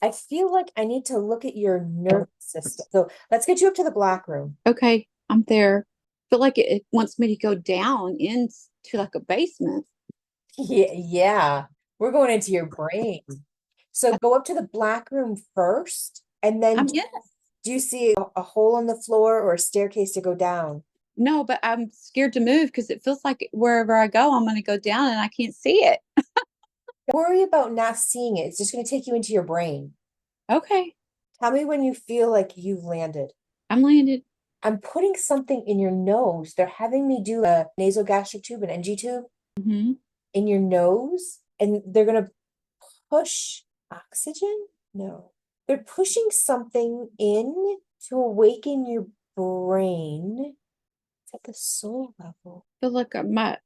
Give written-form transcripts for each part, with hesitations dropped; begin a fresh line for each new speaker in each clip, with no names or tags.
I feel like I need to look at your nervous system. So let's get you up to the black room.
Okay, I'm there. Feel like it wants me to go down into like a basement.
Yeah, yeah. We're going into your brain. So go up to the black room first, and then
I'm in it.
do you see a hole in the floor or a staircase to go down?
No, but I'm scared to move because it feels like wherever I go, I'm going to go down and I can't see it.
Don't worry about not seeing it. It's just going to take you into your brain.
Okay,
Tell me when you feel like you've landed.
I'm landed.
I'm putting something in your nose. They're having me do a nasogastric tube, an NG tube
Hmm.
in your nose, and they're going to push oxygen? No. They're pushing something in to awaken your brain. It's at the soul level.
Feel like my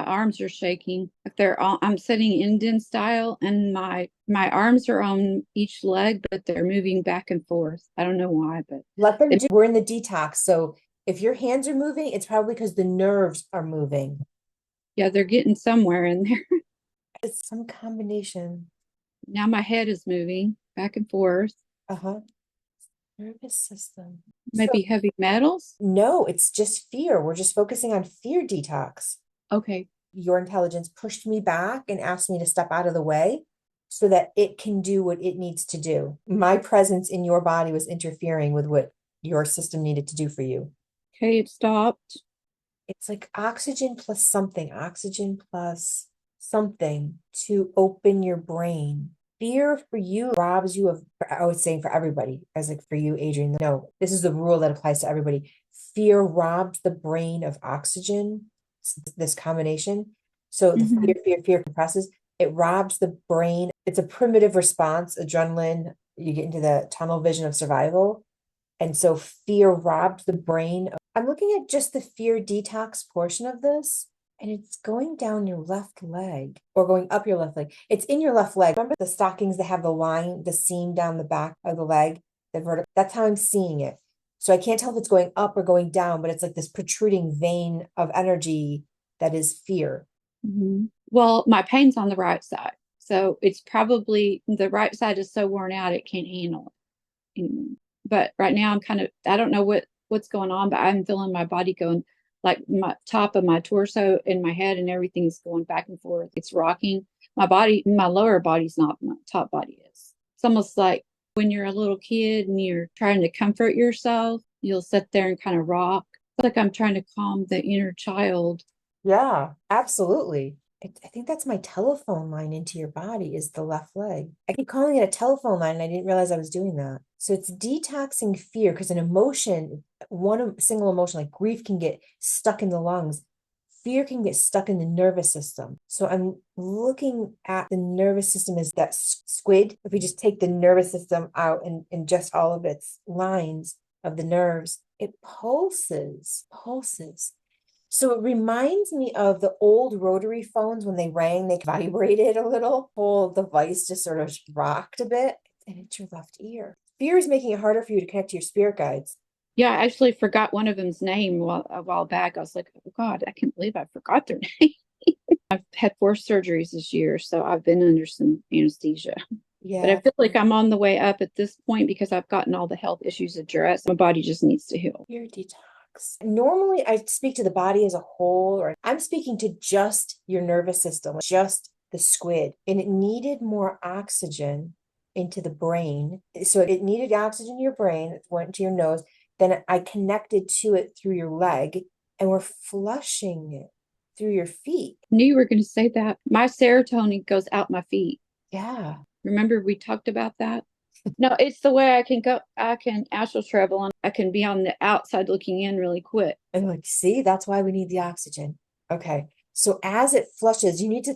arms are shaking. Like they're all, I'm sitting Indian style, and my arms are on each leg, but they're moving back and forth. I don't know why, but
Let them
they,
do. We're in the detox. So if your hands are moving, it's probably because the nerves are moving.
yeah, they're getting somewhere in there.
It's some combination.
Now my head is moving back and forth.
Uh-huh. Nervous system. So
Maybe heavy metals.
no, it's just fear. We're just focusing on fear detox.
Okay.
Your intelligence pushed me back and asked me to step out of the way so that it can do what it needs to do. My presence in your body was interfering with what your system needed to do for you.
Okay, it stopped.
It's like oxygen plus something to open your brain. Fear for you robs you of, I was saying for everybody, as like for you, Adrian, no, this is the rule that applies to everybody. Fear robs the brain of oxygen, this combination. So the
Hmm.
fear compresses, it robs the brain. It's a primitive response, adrenaline, you get into the tunnel vision of survival. And so fear robbed the brain. I'm looking at just the fear detox portion of this, and it's going down your left leg or going up your left leg. It's in your left leg. Remember the stockings that have the line, the seam down the back of the leg, the vertical? That's how I'm seeing it. So I can't tell if it's going up or going down, but it's like this protruding vein of energy that is fear.
Hmm. Well, my pain's on the right side. So it's probably the right side is so worn out it can't handle it anymore. But right now I'm kind of I don't know what's going on, but I'm feeling my body going like my top of my torso and my head and everything is going back and forth. It's rocking. My body, my lower body's not, my top body is. It's almost like when you're a little kid and you're trying to comfort yourself, you'll sit there and kind of rock. It's like I'm trying to calm the inner child.
Yeah, absolutely. I think that's my telephone line into your body is the left leg. I keep calling it a telephone line and I didn't realize I was doing that. So it's detoxing fear because an emotion, single emotion like grief can get stuck in the lungs. Fear can get stuck in the nervous system. So I'm looking at the nervous system as that squid. If we just take the nervous system out and just all of its lines of the nerves, it pulses. So it reminds me of the old rotary phones when they rang, they vibrated a little. Whole device just sort of rocked a bit, and it's your left ear. Fear is making it harder for you to connect to your spirit guides.
Yeah, I actually forgot one of them's name a while back. I was like, oh God, I can't believe I forgot their name. I've had 4 surgeries this year, so I've been under some anesthesia. But I
Yeah,
feel like I'm on the way up at this point because I've gotten all the health issues addressed. My body just needs to heal.
fear detox. Normally, I speak to the body as a whole, or I'm speaking to just your nervous system, just the squid, and it needed more oxygen into the brain. So it needed oxygen in your brain, it went to your nose. Then I connected to it through your leg, and we're flushing it through your feet.
Knew you were going to say that. My serotonin goes out my feet.
Yeah.
Remember we talked about that? No, it's the way I can go. I can astral travel and I can be on the outside looking in really quick.
And like, see, that's why we need the oxygen. Okay. So as it flushes, you need to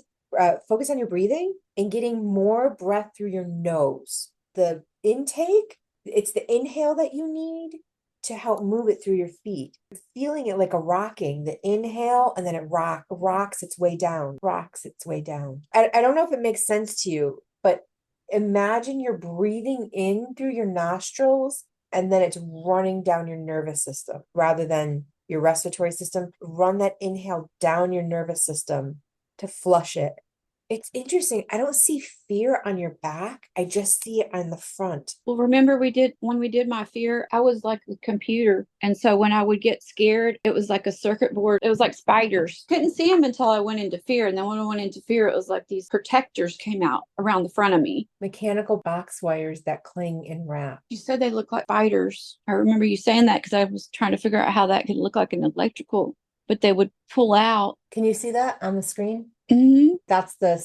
focus on your breathing and getting more breath through your nose. The intake, it's the inhale that you need to help move it through your feet. Feeling it like a rocking, the inhale, and then it rocks its way down, rocks its way down. I don't know if it makes sense to you, but imagine you're breathing in through your nostrils and then it's running down your nervous system rather than your respiratory system. Run that inhale down your nervous system to flush it. It's interesting. I don't see fear on your back. I just see it on the front.
Well, remember when we did my fear, I was like a computer. And so when I would get scared, it was like a circuit board. It was like spiders. Couldn't see them until I went into fear. And then when I went into fear, it was like these protectors came out around the front of me.
Mechanical box wires that cling and wrap.
You said they look like spiders. I remember you saying that because I was trying to figure out how that could look like an electrical, but they would pull out.
Can you see that on the screen?
Mm-hmm.
That's the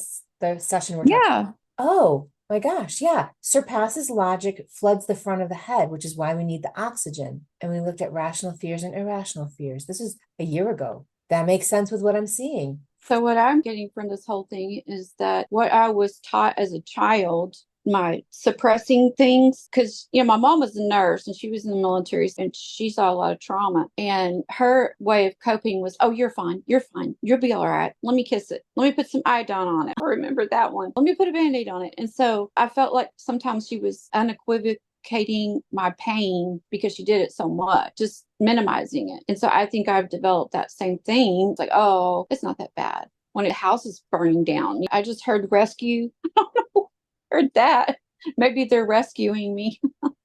session we're talking.
Yeah.
Oh my gosh, yeah. Surpasses logic, floods the front of the head, which is why we need the oxygen. And we looked at rational fears and irrational fears. This was a year ago. That makes sense with what I'm seeing.
So what I'm getting from this whole thing is that what I was taught as a child, my suppressing things, because my mom was a nurse and she was in the military and she saw a lot of trauma. And her way of coping was, oh, you're fine. You're fine. You'll be all right. Let me kiss it. Let me put some iodine on it. I remember that one. Let me put a band-aid on it. And so I felt like sometimes she was unequivocating my pain because she did it so much, just minimizing it. And so I think I've developed that same thing. It's like, oh, it's not that bad. When a house is burning down, I just heard rescue. I don't know. Heard that. Maybe they're rescuing me.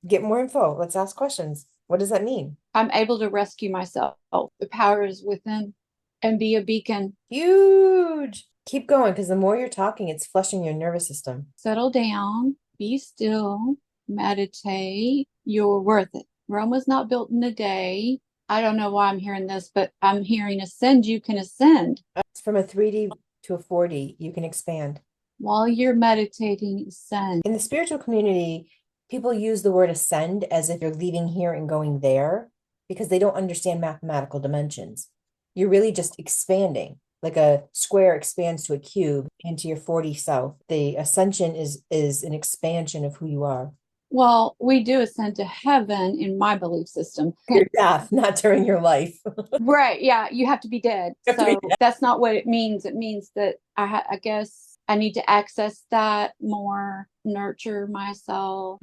Get more info. Let's ask questions. What does that mean?
I'm able to rescue myself. The power is within and be a beacon.
Huge. Keep going because the more you're talking, it's flushing your nervous system.
Settle down, be still, meditate. You're worth it. Rome was not built in a day. I don't know why I'm hearing this, but I'm hearing ascend. You can ascend.
It's from a 3D to a 4D. You can expand.
While you're meditating, ascend.
In the spiritual community, people use the word ascend as if you're leaving here and going there because they don't understand mathematical dimensions. You're really just expanding, like a square expands to a cube into your 4D self. The ascension is an expansion of who you are.
Well, we do ascend to heaven in my belief system.
Your death, not during your life.
Right. Yeah. You have to be dead.
You have to be
So that's not what it means. It means that I guess I need to access that more, nurture myself.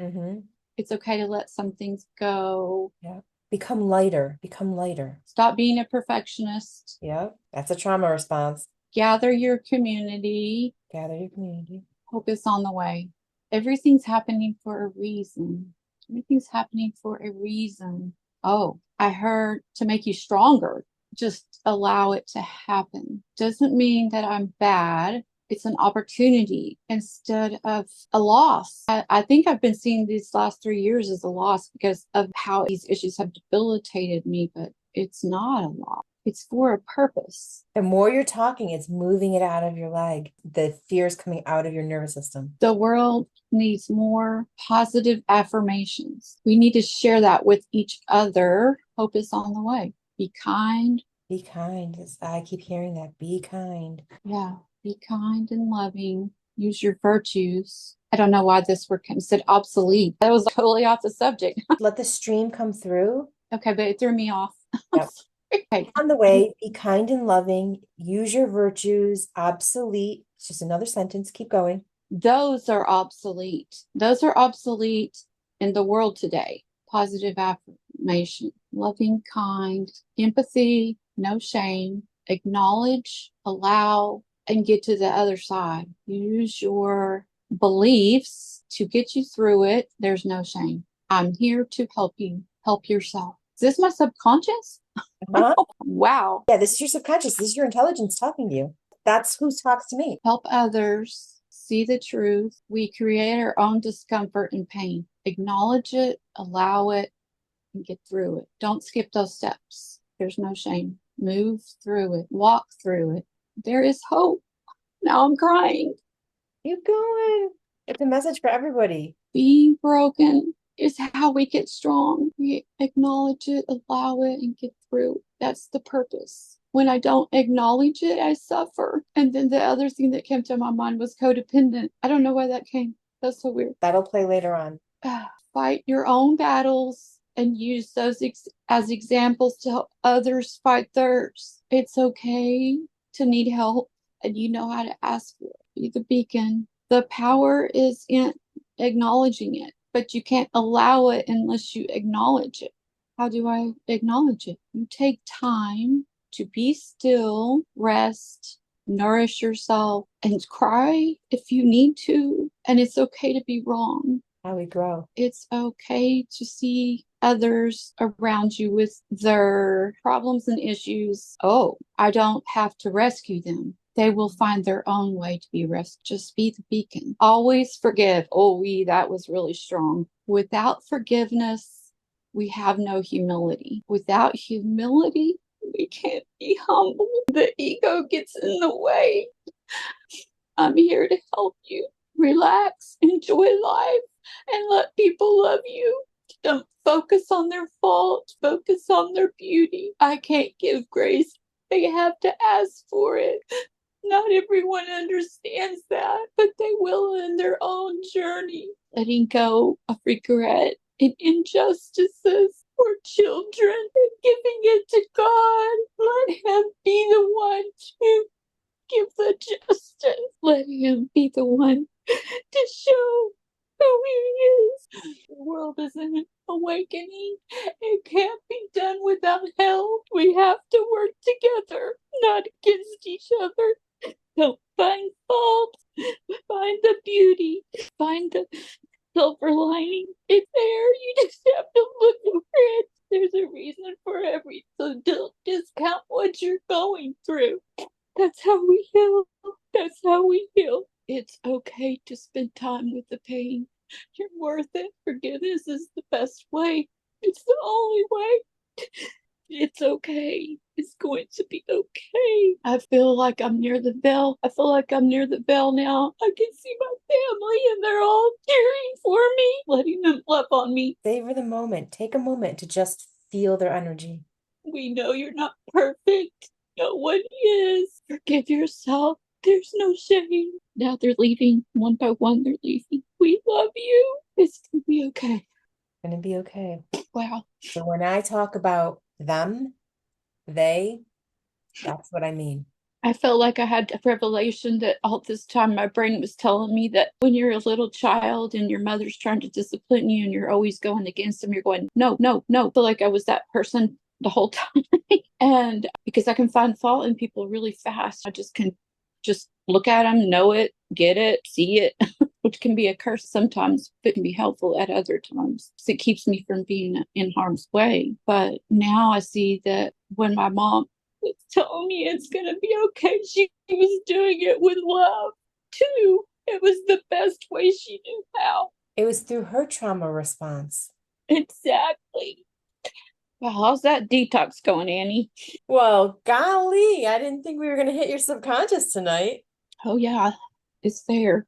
It's okay to let some things go.
Yeah. Become lighter. Become lighter.
Stop being a perfectionist.
Yeah. That's a trauma response.
Gather your community.
Gather your community.
Hope is on the way. Everything's happening for a reason. Everything's happening for a reason. Oh, I heard to make you stronger. Just allow it to happen. Doesn't mean that I'm bad. It's an opportunity instead of a loss. I think I've been seeing these last 3 years as a loss because of how these issues have debilitated me, but it's not a loss. It's for a purpose.
The more you're talking, it's moving it out of your leg. The fear is coming out of your nervous system.
The world needs more positive affirmations. We need to share that with each other. Hope is on the way. Be kind.
Be kind. I keep hearing that. Be kind.
Yeah. Be kind and loving. Use your virtues. I don't know why this word said obsolete. That was totally off the subject.
Let the stream come through.
Okay, but it threw me off.
Yep. Okay. On the way, be kind and loving. Use your virtues. Obsolete. It's just another sentence. Keep going.
Those are obsolete. Those are obsolete in the world today. Positive affirmation, loving, kind, empathy, no shame, acknowledge, allow, and get to the other side. Use your beliefs to get you through it. There's no shame. I'm here to help you. Help yourself. Is this my subconscious?
Uh-huh.
Wow.
Yeah, this is your subconscious. This is your intelligence talking to you. That's who talks to me.
Help others see the truth. We create our own discomfort and pain. Acknowledge it, allow it, and get through it. Don't skip those steps. There's no shame. Move through it. Walk through it. There is hope. Now I'm crying.
Keep going. It's a message for everybody.
Being broken is how we get strong. We acknowledge it, allow it, and get through. That's the purpose. When I don't acknowledge it, I suffer. And then the other thing that came to my mind was codependent. I don't know why that came. That's so weird.
That'll play later on.
Fight your own battles and use those as examples to help others fight theirs. It's okay to need help, and you know how to ask for it. Be the beacon. The power is in acknowledging it, but you can't allow it unless you acknowledge it. How do I acknowledge it? You take time to be still, rest, nourish yourself, and cry if you need to. And it's okay to be wrong.
How we grow.
It's okay to see others around you with their problems and issues. Oh, I don't have to rescue them. They will find their own way to be rescued. Just be the beacon. Always forgive. Oh, that was really strong. Without forgiveness, we have no humility. Without humility, we can't be humble. The ego gets in the way. I'm here to help you. Relax, enjoy life, and let people love you. Don't focus on their faults, focus on their beauty. I can't give grace. They have to ask for it. Not everyone understands that, but they will in their own journey. Letting go of regret and injustices for children and giving it to God. Let Him be the one to give the justice. Let Him be the one to show who He is. The world is in an awakening. It can't be done without help. We have to work together, not against each other. Don't find fault. Find the beauty. Find the silver lining. It's there. You just have to look for it. There's a reason for everything. So don't discount what you're going through. That's how we heal. That's how we heal. It's okay to spend time with the pain. You're worth it. Forgiveness is the best way. It's the only way. It's okay. It's going to be okay. I feel like I'm near the bell. I feel like I'm near the bell now. I can see my family and they're all cheering for me, letting them love on me.
Savor the moment. Take a moment to just feel their energy.
We know you're not perfect. No one is. Forgive yourself. There's no shame. Now they're leaving. One by one, they're leaving. We love you. It's going to be okay.
Gonna be okay.
Wow.
So when I talk about them, they, that's what I mean.
I felt like I had a revelation that all this time my brain was telling me that when you're a little child and your mother's trying to discipline you and you're always going against them, you're going, no, no, no. I feel like I was that person the whole time. And because I can find fault in people really fast, I just can just look at them, know it, get it, see it, which can be a curse sometimes, but can be helpful at other times. So it keeps me from being in harm's way. But now I see that when my mom was telling me it's going to be okay, she was doing it with love too. It was the best way she knew how.
It was through her trauma response.
Exactly. Well, how's that detox going, Annie?
Well, golly, I didn't think we were going to hit your subconscious tonight.
Oh, yeah, it's there.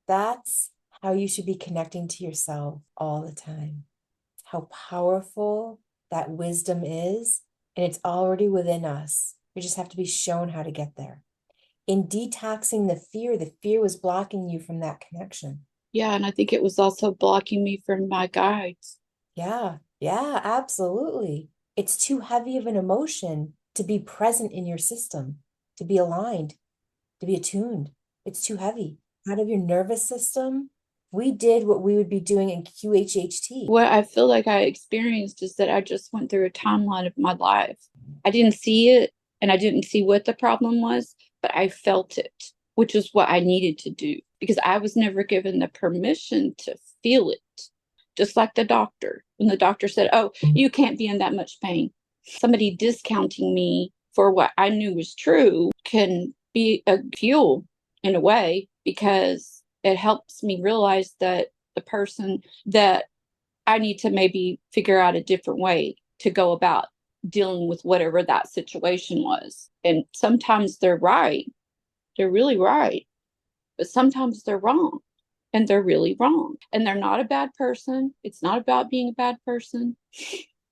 That's how you should be connecting to yourself all the time. How powerful that wisdom is, and it's already within us. We just have to be shown how to get there. In detoxing the fear was blocking you from that connection.
Yeah, and I think it was also blocking me from my guides.
Yeah, absolutely. It's too heavy of an emotion to be present in your system, to be aligned, to be attuned. It's too heavy. Out of your nervous system, we did what we would be doing in QHHT.
What I feel like I experienced is that I just went through a timeline of my life. I didn't see it and I didn't see what the problem was, but I felt it, which is what I needed to do because I was never given the permission to feel it. Just like the doctor, when the doctor said, oh, you can't be in that much pain. Somebody discounting me for what I knew was true can be a fuel in a way because it helps me realize that the person that I need to maybe figure out a different way to go about dealing with whatever that situation was. And sometimes they're right. They're really right. But sometimes they're wrong. And they're really wrong. And they're not a bad person. It's not about being a bad person.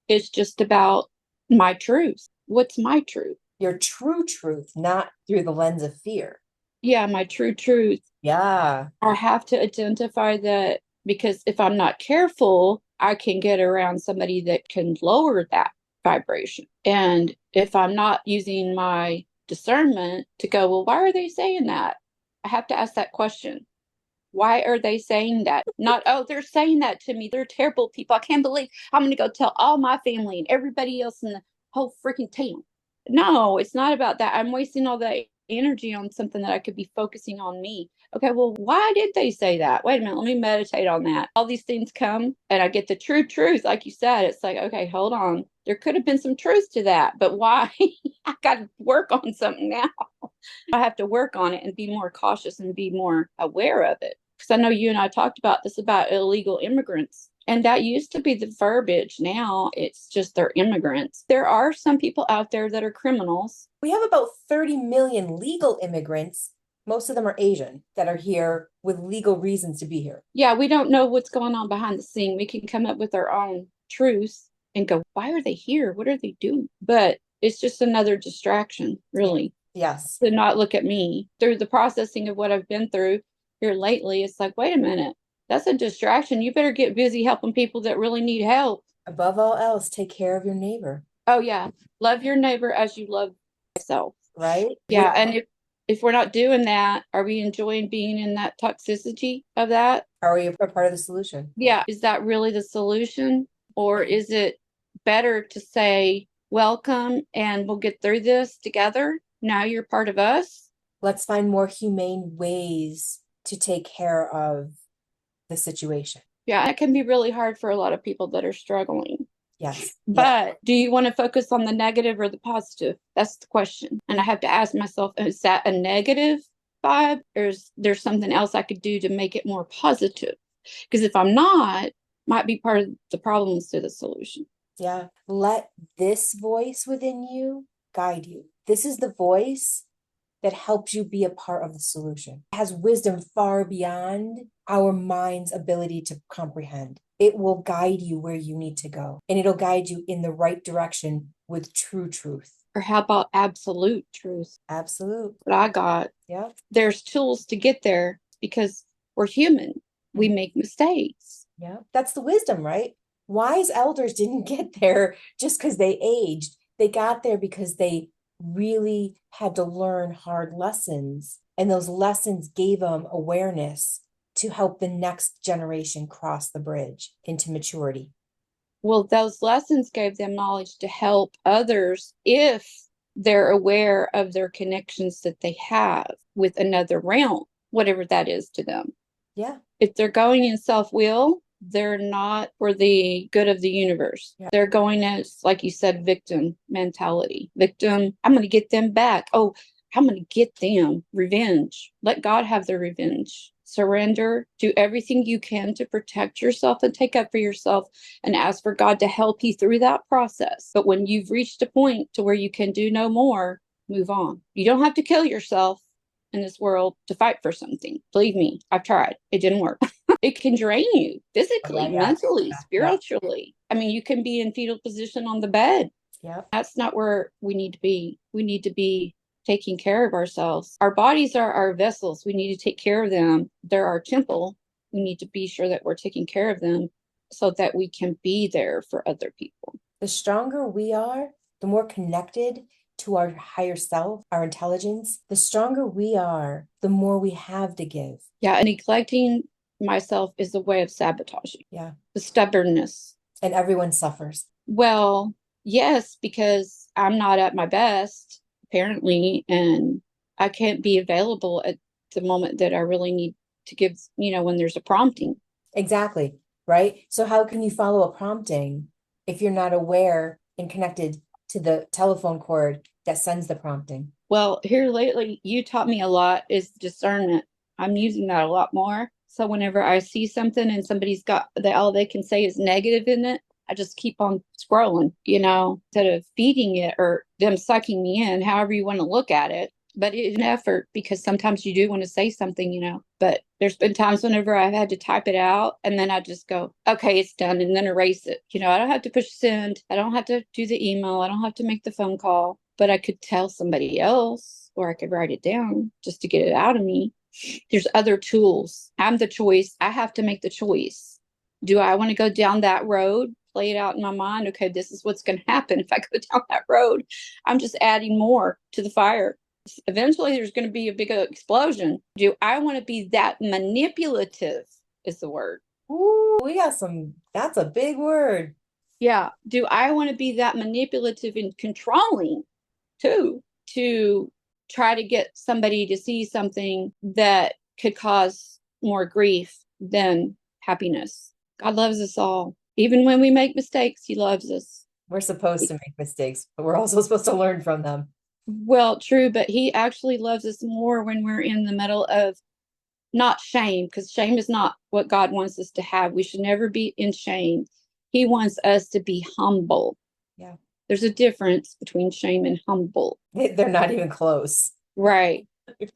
It's just about my truth. What's my truth?
Your true truth, not through the lens of fear.
Yeah, my true truth.
Yeah.
I have to identify that because if I'm not careful, I can get around somebody that can lower that vibration. And if I'm not using my discernment to go, well, why are they saying that? I have to ask that question. Why are they saying that? Not, oh, they're saying that to me. They're terrible people. I can't believe I'm going to go tell all my family and everybody else in the whole freaking town. No, it's not about that. I'm wasting all that energy on something that I could be focusing on me. Okay, well, why did they say that? Wait a minute, let me meditate on that. All these things come and I get the true truth. Like you said, it's like, okay, hold on. There could have been some truth to that, but why? I got to work on something now. I have to work on it and be more cautious and be more aware of it. Because I know you and I talked about this about illegal immigrants. And that used to be the verbiage. Now it's just they're immigrants. There are some people out there that are criminals.
We have about 30 million legal immigrants. Most of them are Asian that are here with legal reasons to be here.
Yeah, we don't know what's going on behind the scene. We can come up with our own truths and go, why are they here? What are they doing? But it's just another distraction, really.
Yes.
To not look at me through the processing of what I've been through here lately. It's like, wait a minute, that's a distraction. You better get busy helping people that really need help.
Above all else, take care of your neighbor.
Oh yeah, love your neighbor as you love yourself.
Right?
Yeah, and if we're not doing that, are we enjoying being in that toxicity of that?
Are we a part of the solution?
Yeah, is that really the solution, or is it better to say welcome and we'll get through this together? Now you're part of us.
Let's find more humane ways to take care of the situation.
Yeah, it can be really hard for a lot of people that are struggling.
Yes.
But do you want to focus on the negative or the positive? That's the question. And I have to ask myself, is that a negative vibe, or is there something else I could do to make it more positive? Because if I'm not, might be part of the problem instead of the solution.
Yeah. Let this voice within you guide you. This is the voice that helps you be a part of the solution. It has wisdom far beyond our mind's ability to comprehend. It will guide you where you need to go, and it'll guide you in the right direction with true truth.
Or how about absolute truth?
Absolute.
What I got.
Yeah.
There's tools to get there because we're human. We make mistakes.
Yeah. That's the wisdom, right? Wise elders didn't get there just because they aged. They got there because they really had to learn hard lessons. And those lessons gave them awareness to help the next generation cross the bridge into maturity.
Well, those lessons gave them knowledge to help others if they're aware of their connections that they have with another realm, whatever that is to them.
Yeah.
If they're going in self-will, they're not for the good of the universe. Yeah. They're going as, like you said, victim mentality. Victim, I'm going to get them back. Oh, I'm going to get them. Revenge. Let God have their revenge. Surrender. Do everything you can to protect yourself and take up for yourself and ask for God to help you through that process. But when you've reached a point to where you can do no more, move on. You don't have to kill yourself in this world to fight for something. Believe me, I've tried. It didn't work. It can drain you physically, mentally, spiritually. I mean, you can be in fetal position on the bed.
Yeah.
That's not where we need to be. We need to be taking care of ourselves. Our bodies are our vessels. We need to take care of them. They're our temple. We need to be sure that we're taking care of them so that we can be there for other people.
The stronger we are, the more connected to our higher self, our intelligence, the stronger we are, the more we have to give.
Yeah, and neglecting myself is a way of sabotaging.
Yeah.
The stubbornness.
And everyone suffers.
Well, yes, because I'm not at my best, apparently, and I can't be available at the moment that I really need to give, when there's a prompting.
Exactly. Right. So how can you follow a prompting if you're not aware and connected to the telephone cord that sends the prompting?
Well, here lately, you taught me a lot is discernment. I'm using that a lot more. So whenever I see something and somebody's got all they can say is negative in it, I just keep on scrolling, instead of feeding it or them sucking me in, however you want to look at it. But it's an effort because sometimes you do want to say something, but there's been times whenever I've had to type it out and then I just go, okay, it's done, and then erase it. I don't have to push send. I don't have to do the email. I don't have to make the phone call, but I could tell somebody else or I could write it down just to get it out of me. There's other tools. I'm the choice. I have to make the choice. Do I want to go down that road? Play it out in my mind. Okay, this is what's going to happen if I go down that road. I'm just adding more to the fire. Eventually, there's going to be a big explosion. Do I want to be that manipulative is the word.
Ooh, that's a big word.
Yeah. Do I want to be that manipulative and controlling too, to try to get somebody to see something that could cause more grief than happiness. God loves us all. Even when we make mistakes, he loves us.
We're supposed to make mistakes, but we're also supposed to learn from them.
Well, true, but he actually loves us more when we're in the middle of not shame, because shame is not what God wants us to have. We should never be in shame. He wants us to be humble.
Yeah.
There's a difference between shame and humble.
They're not even close.
Right.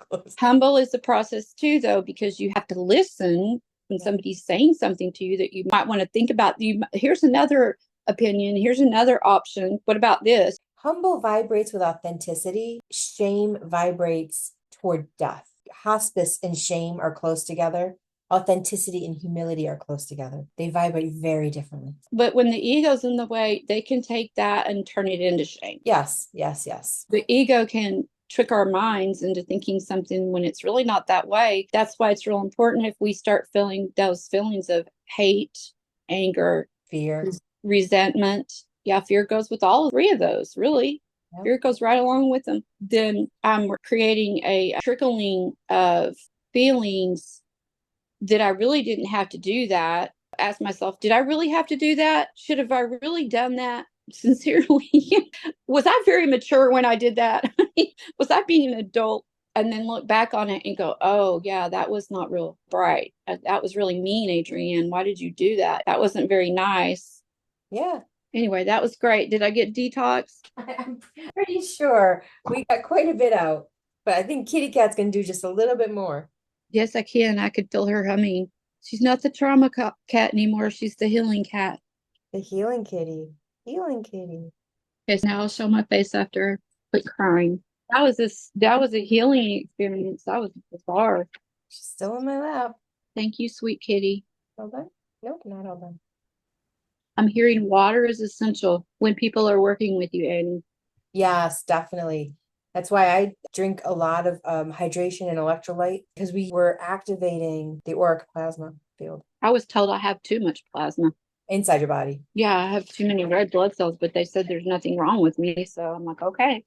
Close.
Humble is the process too, though, because you have to listen when somebody's saying something to you that you might want to think about. Here's another opinion. Here's another option. What about this?
Humble vibrates with authenticity. Shame vibrates toward death. Hospice and shame are close together. Authenticity and humility are close together. They vibrate very differently.
But when the ego's in the way, they can take that and turn it into shame.
Yes, yes, yes.
The ego can trick our minds into thinking something when it's really not that way. That's why it's real important if we start feeling those feelings of hate, anger,
Fear,
resentment. Yeah, fear goes with all three of those, really. Yep. Fear goes right along with them. Then we're creating a trickling of feelings that I really didn't have to do that. Ask myself, did I really have to do that? Should have I really done that? Sincerely, was I very mature when I did that? Was I being an adult? And then look back on it and go, oh, yeah, that was not real bright. That was really mean, Adrianne. Why did you do that? That wasn't very nice.
Yeah.
Anyway, that was great. Did I get detox?
I'm pretty sure we got quite a bit out, but I think Kitty Cat's going to do just a little bit more.
Yes, I can. I could feel her humming. She's not the trauma cat anymore. She's the healing cat.
The healing kitty. Healing kitty.
Okay, now I'll show my face after I quit crying. That was a healing experience. That was bizarre.
She's still in my lap.
Thank you, sweet kitty.
All done? Nope, not all done.
I'm hearing water is essential when people are working with you, Annie.
Yes, definitely. That's why I drink a lot of hydration and electrolyte, because we were activating the auric plasma field.
I was told I have too much plasma.
Inside your body.
Yeah, I have too many red blood cells, but they said there's nothing wrong with me. So I'm like, okay.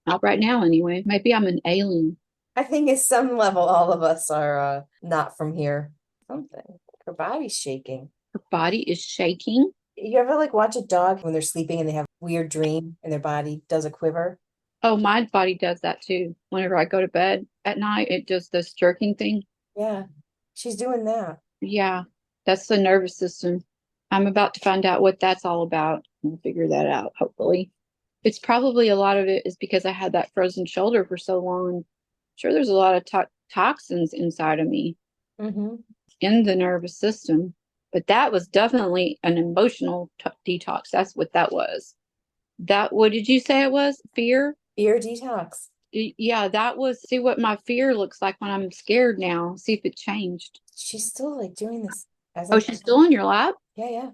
Not right now, anyway. Maybe I'm an alien.
I think at some level, all of us are not from here. Something. Her body's shaking.
Her body is shaking.
You ever like watch a dog when they're sleeping and they have a weird dream and their body does a quiver?
Oh, my body does that too. Whenever I go to bed at night, it does this jerking thing.
Yeah, she's doing that.
Yeah, that's the nervous system. I'm about to find out what that's all about and figure that out, hopefully. It's probably a lot of it is because I had that frozen shoulder for so long. I'm sure there's a lot of toxins inside of me in the nervous system. But that was definitely an emotional detox. That's what that was. What did you say it was? Fear?
Fear detox.
Yeah, that was, see what my fear looks like when I'm scared now. See if it changed.
She's still like doing this.
Oh, she's still in your lap?
Yeah, yeah.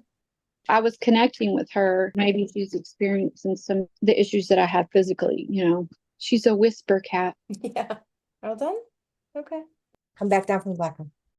I was connecting with her. Maybe she's experiencing some of the issues that I have physically, She's a whisper cat.
Yeah. All done? Okay. Come back down from the black room.